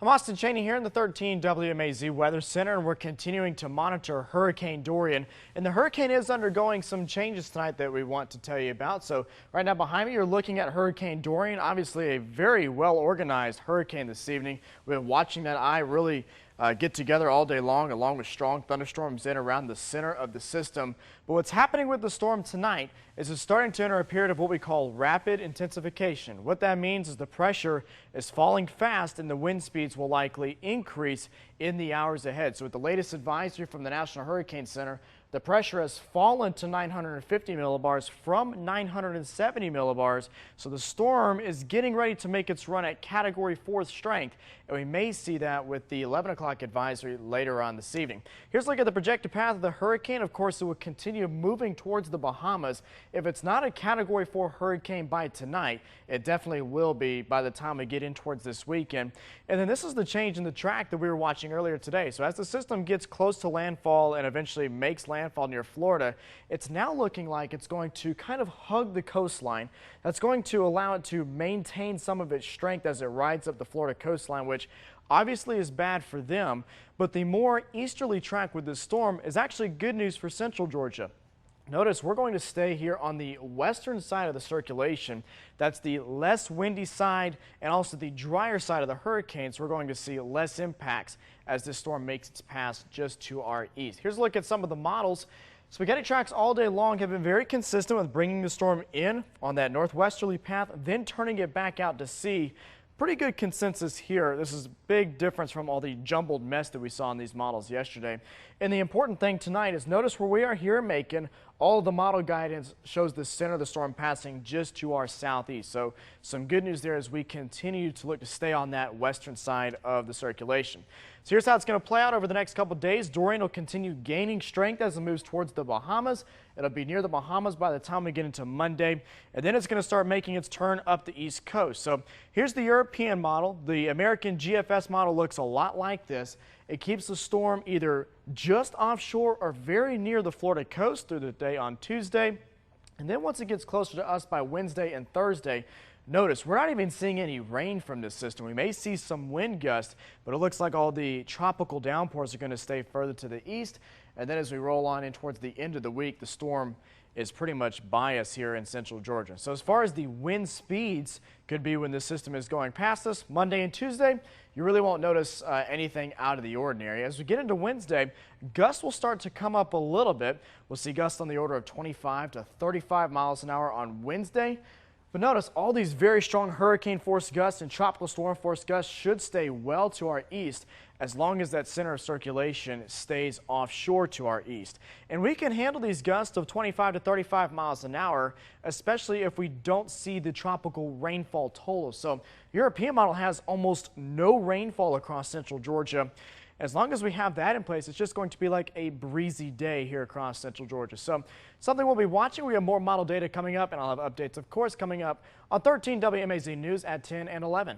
I'm Austin Cheney here in the 13 WMAZ Weather Center, and we're continuing to monitor Hurricane Dorian. And the hurricane is undergoing some changes tonight that we want to tell you about. So right now behind me, you're looking at Hurricane Dorian, obviously a very well organized hurricane this evening. We've been watching that eye really get together all day long, along with strong thunderstorms in around the center of the system. But what's happening with the storm tonight is it's starting to enter a period of what we call rapid intensification. What that means is the pressure is falling fast and the wind speeds will likely increase in the hours ahead. So with the latest advisory from the National Hurricane Center, the pressure has fallen to 950 millibars from 970 millibars. So the storm is getting ready to make its run at Category 4 strength. And we may see that with the 11 o'clock advisory later on this evening. Here's a look at the projected path of the hurricane. Of course, it will continue moving towards the Bahamas. If it's not a Category 4 hurricane by tonight, it definitely will be by the time we get in towards this weekend. And then this is the change in the track that we were watching earlier today. So as the system gets close to landfall and eventually makes landfall near Florida, it's now looking like it's going to kind of hug the coastline. That's going to allow it to maintain some of its strength as it rides up the Florida coastline, which obviously is bad for them. But the more easterly track with this storm is actually good news for central Georgia. Notice we're going to stay here on the western side of the circulation. That's the less windy side and also the drier side of the hurricane. So we're going to see less impacts as this storm makes its pass just to our east. Here's a look at some of the models. Spaghetti tracks all day long have been very consistent with bringing the storm in on that northwesterly path, then turning it back out to sea. Pretty good consensus here. This is a big difference from all the jumbled mess that we saw in these models yesterday. And the important thing tonight is notice where we are here in Macon, all of the model guidance shows the center of the storm passing just to our southeast. So some good news there as we continue to look to stay on that western side of the circulation. So here's how it's going to play out over the next couple days. Dorian will continue gaining strength as it moves towards the Bahamas. It'll be near the Bahamas by the time we get into Monday, and then it's going to start making its turn up the east coast. So here's the European model. The American GFS model looks a lot like this. It keeps the storm either just offshore or very near the Florida coast through the day on Tuesday. And then once it gets closer to us by Wednesday and Thursday, notice we're not even seeing any rain from this system. We may see some wind gusts, but it looks like all the tropical downpours are going to stay further to the east. And then as we roll on in towards the end of the week, the storm is pretty much by us here in central Georgia. So as far as the wind speeds could be when this system is going past us, Monday and Tuesday, you really won't notice anything out of the ordinary. As we get into Wednesday, gusts will start to come up a little bit. We'll see gusts on the order of 25 to 35 miles an hour on Wednesday. But notice all these very strong hurricane force gusts and tropical storm force gusts should stay well to our east as long as that center of circulation stays offshore to our east. And we can handle these gusts of 25 to 35 miles an hour, especially if we don't see the tropical rainfall total. So European model has almost no rainfall across central Georgia. As long as we have that in place, it's just going to be like a breezy day here across central Georgia. So something we'll be watching. We have more model data coming up, and I'll have updates, of course, coming up on 13 WMAZ News at 10 and 11.